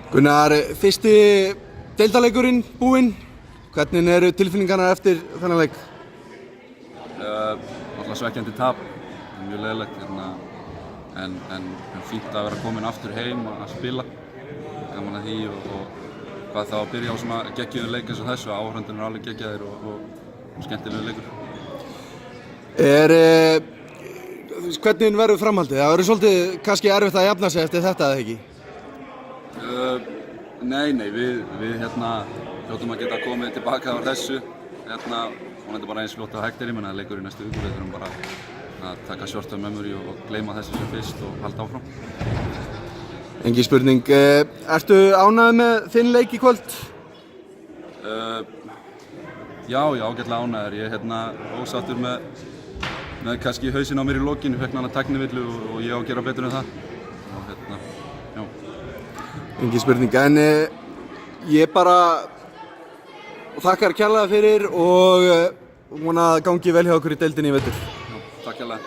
Gunnar, fyrsti deildarleikurinn búinn. Hvernig eru tilfinningarnar eftir þennan leik? Alltaf svekkjandi tap, mjög leiðilegt en fínt að vera komin aftur heim og að spila. Gaman að því og hvað þá að byrja á svona geggjuðum leik eins og þessu. Áhorfendur eru alveg geggjaðir og skemmtilegu leikur. Hvernig verður framhaldið? Það verður svolítið kannski erfitt að jafna sig eftir þetta, eða ekki? Nei, við hljótum að geta komið tilbaka á þessu vonandi bara eins fljótt á hægt ég menna leikur í næstu viku, við þurfum bara að taka short term memory og gleyma þessu sem fyrst og halda áfram. Engin spurning. Ertu ánægður með þinn leik í kvöld? Já, ágætlega ánægður. Ég er ósáttur með kannski hausinn á mér í lokin, fekk hana tæknivillu og ég á að gera betur en það. Já. Engin spurning, en ég bara þakkar kærlega fyrir og vona að gangi vel hjá okkur í deildinni í vetur. Já, takk kærlega.